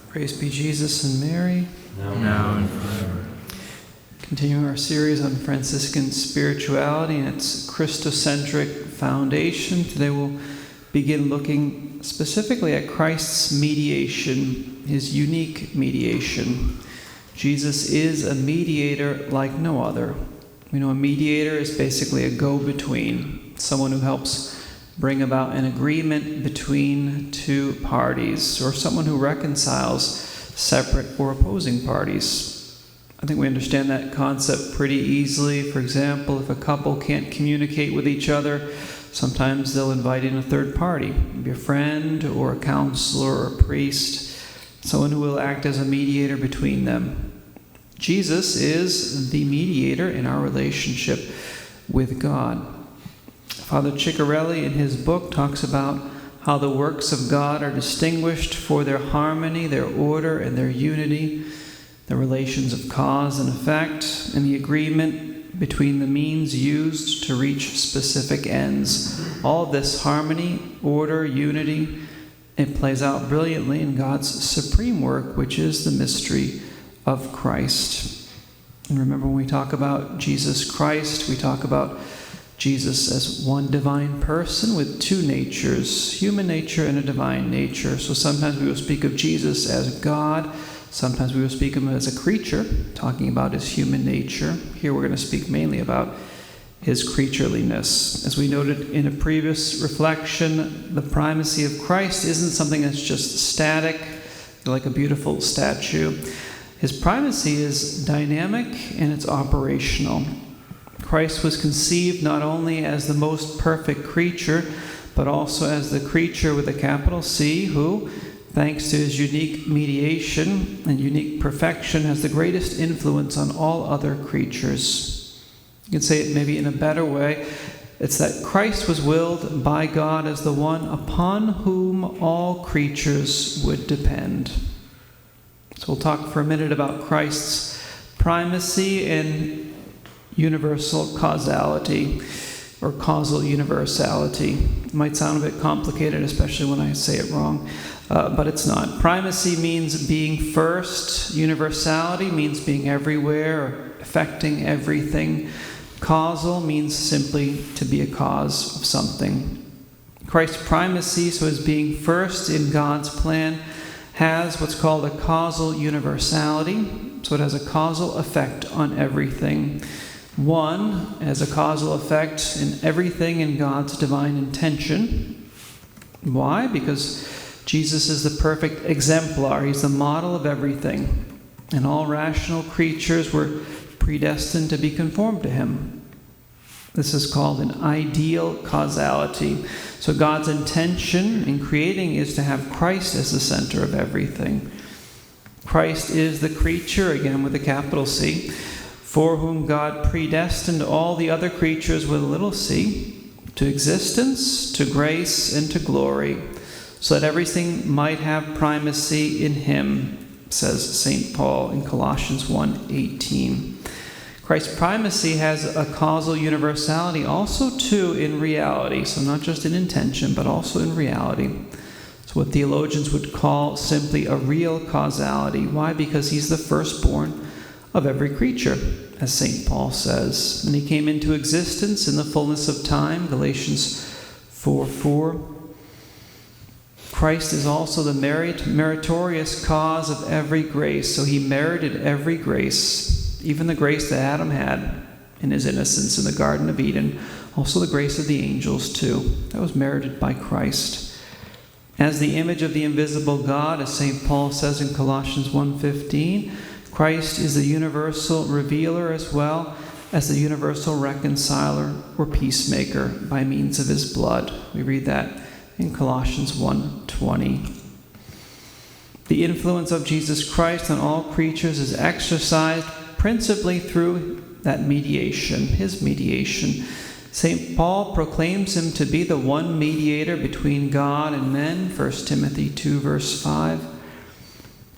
Praise be Jesus and Mary. Now and forever. Continuing our series on Franciscan Spirituality and its Christocentric foundation. Today we'll begin looking specifically at Christ's mediation, his unique mediation. Jesus is a mediator like no other. We know a mediator is basically a go-between, someone who helps bring about an agreement between two parties, or someone who reconciles separate or opposing parties. I think we understand that concept pretty easily. For example, if a couple can't communicate with each other, sometimes they'll invite in a third party, maybe a friend or a counselor or a priest, someone who will act as a mediator between them. Jesus is the mediator in our relationship with God. Father Ciccarelli in his book talks about how the works of God are distinguished for their harmony, their order, and their unity, the relations of cause and effect, and the agreement between the means used to reach specific ends. All this harmony, order, unity, it plays out brilliantly in God's supreme work, which is the mystery of Christ. And remember, when we talk about Jesus Christ, we talk about Jesus as one divine person with two natures, human nature and a divine nature. So sometimes we will speak of Jesus as God. Sometimes we will speak of him as a creature, talking about his human nature. Here we're going to speak mainly about his creatureliness. As we noted in a previous reflection, the primacy of Christ isn't something that's just static, like a beautiful statue. His primacy is dynamic and it's operational. Christ was conceived not only as the most perfect creature, but also as the creature with a capital C, who, thanks to his unique mediation and unique perfection, has the greatest influence on all other creatures. You can say it maybe in a better way. It's that Christ was willed by God as the one upon whom all creatures would depend. So we'll talk for a minute about Christ's primacy and universal causality, or causal universality. It might sound a bit complicated, especially when I say it wrong, but it's not. Primacy means being first. Universality means being everywhere, or affecting everything. Causal means simply to be a cause of something. Christ's primacy, so as being first in God's plan, has what's called a causal universality, so it has a causal effect on everything. One, as a causal effect in everything in God's divine intention. Why? Because Jesus is the perfect exemplar. He's the model of everything. And all rational creatures were predestined to be conformed to him. This is called an ideal causality. So God's intention in creating is to have Christ as the center of everything. Christ is the creature, again with a capital C, for whom God predestined all the other creatures with a little c, to existence, to grace, and to glory, so that everything might have primacy in him, says St. Paul in Colossians 1:18. Christ's primacy has a causal universality also too in reality, so not just in intention, but also in reality. It's what theologians would call simply a real causality. Why? Because he's the firstborn of every creature, as St. Paul says. And he came into existence in the fullness of time, Galatians 4:4. Christ is also the meritorious cause of every grace. So he merited every grace, even the grace that Adam had in his innocence in the Garden of Eden. Also the grace of the angels too. That was merited by Christ. As the image of the invisible God, as St. Paul says in Colossians 1:15, Christ is the universal revealer as well as the universal reconciler or peacemaker by means of his blood. We read that in Colossians 1:20. The influence of Jesus Christ on all creatures is exercised principally through that mediation, his mediation. St. Paul proclaims him to be the one mediator between God and men, 1 Timothy 2, verse 5.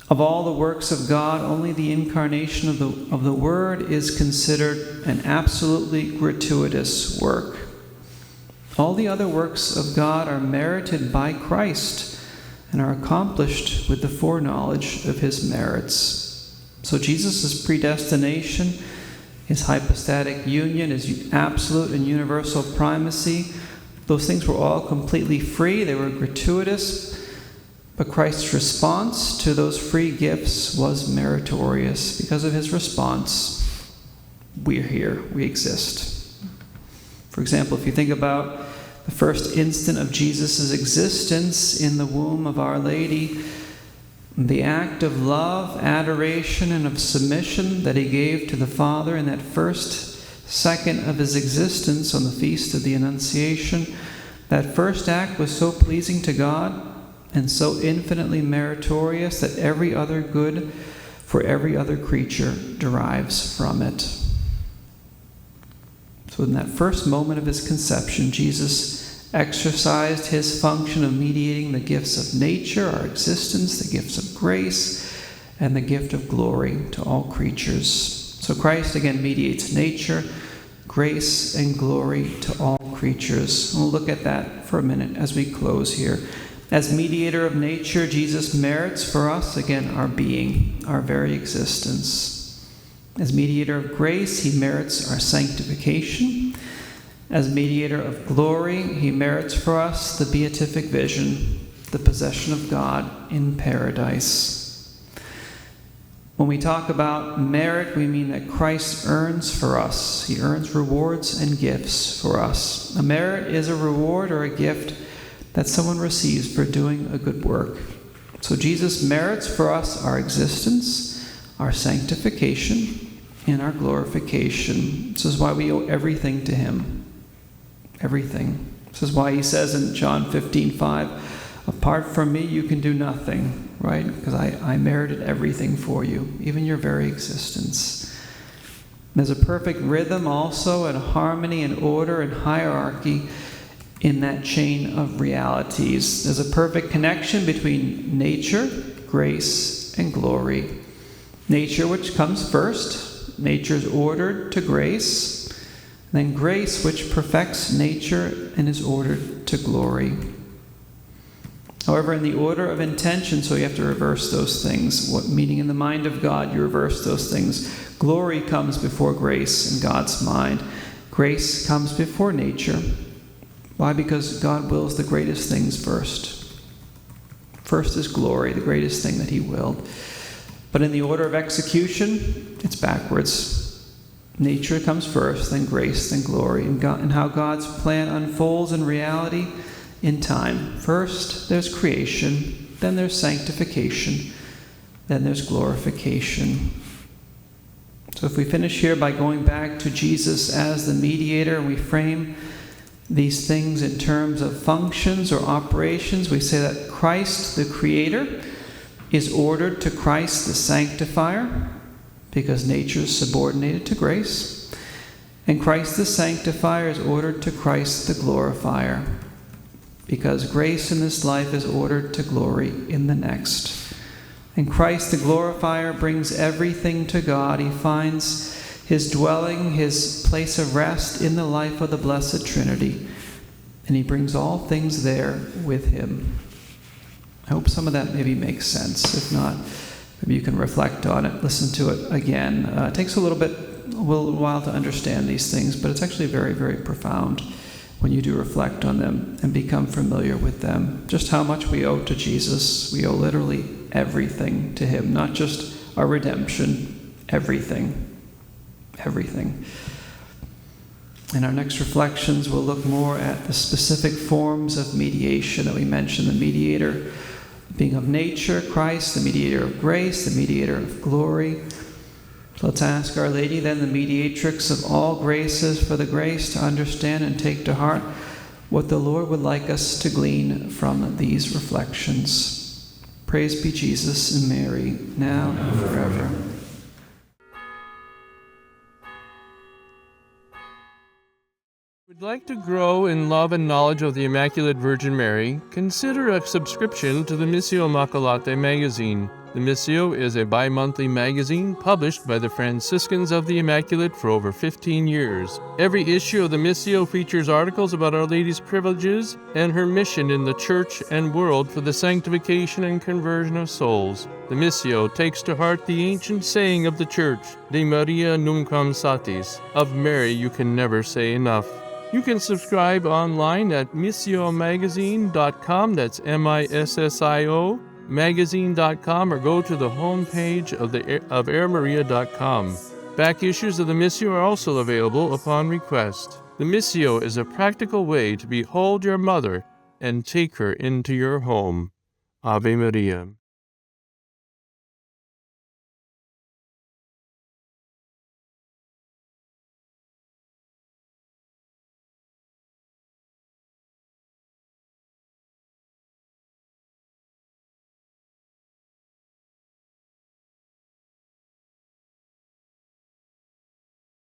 Of all the works of God, only the incarnation of the Word is considered an absolutely gratuitous work. All the other works of God are merited by Christ, and are accomplished with the foreknowledge of his merits. So Jesus' predestination, his hypostatic union, his absolute and universal primacy, those things were all completely free, they were gratuitous, but Christ's response to those free gifts was meritorious. Because of his response, we're here, we exist. For example, if you think about the first instant of Jesus' existence in the womb of Our Lady, the act of love, adoration, and of submission that he gave to the Father in that first second of his existence on the Feast of the Annunciation, that first act was so pleasing to God and so infinitely meritorious that every other good for every other creature derives from it. So in that first moment of his conception, Jesus exercised his function of mediating the gifts of nature, our existence, the gifts of grace, and the gift of glory to all creatures. So Christ again mediates nature, grace, and glory to all creatures. We'll look at that for a minute as we close here. As mediator of nature, Jesus merits for us, again, our being, our very existence. As mediator of grace, he merits our sanctification. As mediator of glory, he merits for us the beatific vision, the possession of God in paradise. When we talk about merit, we mean that Christ earns for us. He earns rewards and gifts for us. A merit is a reward or a gift that someone receives for doing a good work. So Jesus merits for us our existence, our sanctification, and our glorification. This is why we owe everything to him. Everything. This is why he says in John 15:5, apart from me you can do nothing, right? Because I merited everything for you, even your very existence. There's a perfect rhythm also, and harmony and order and hierarchy in that chain of realities. There's a perfect connection between nature, grace, and glory. Nature, which comes first. Nature is ordered to grace. Then grace, which perfects nature and is ordered to glory. However, in the order of intention, so you have to reverse those things. Meaning in the mind of God, you reverse those things. Glory comes before grace in God's mind. Grace comes before nature. Why? Because God wills the greatest things first. First is glory, the greatest thing that he willed. But in the order of execution, it's backwards. Nature comes first, then grace, then glory. And how God's plan unfolds in reality in time. First, there's creation, then there's sanctification, then there's glorification. So if we finish here by going back to Jesus as the mediator, and we frame these things in terms of functions or operations, we say that Christ, the creator, is ordered to Christ, the sanctifier, because nature is subordinated to grace. And Christ, the sanctifier, is ordered to Christ, the glorifier, because grace in this life is ordered to glory in the next. And Christ, the glorifier, brings everything to God. He finds his dwelling, his place of rest in the life of the Blessed Trinity. And he brings all things there with him. I hope some of that maybe makes sense. If not, maybe you can reflect on it, listen to it again. It takes a little while to understand these things, but it's actually very, very profound when you do reflect on them and become familiar with them. Just how much we owe to Jesus. We owe literally everything to him, not just our redemption, everything. Everything. In our next reflections, we'll look more at the specific forms of mediation that we mentioned. The mediator being of nature, Christ, the mediator of grace, the mediator of glory. So let's ask Our Lady, then, the mediatrix of all graces, for the grace to understand and take to heart what the Lord would like us to glean from these reflections. Praise be Jesus and Mary, now and forever. Would like to grow in love and knowledge of the Immaculate Virgin Mary, consider a subscription to the Missio Immaculatae magazine. The Missio is a bi-monthly magazine published by the Franciscans of the Immaculate for over 15 years. Every issue of the Missio features articles about Our Lady's privileges and her mission in the Church and world for the sanctification and conversion of souls. The Missio takes to heart the ancient saying of the Church, De Maria Nunquam Satis, of Mary you can never say enough. You can subscribe online at missiomagazine.com, that's MISSIO, magazine.com, or go to the homepage of airmaria.com. Back issues of the Missio are also available upon request. The Missio is a practical way to behold your mother and take her into your home. Ave Maria.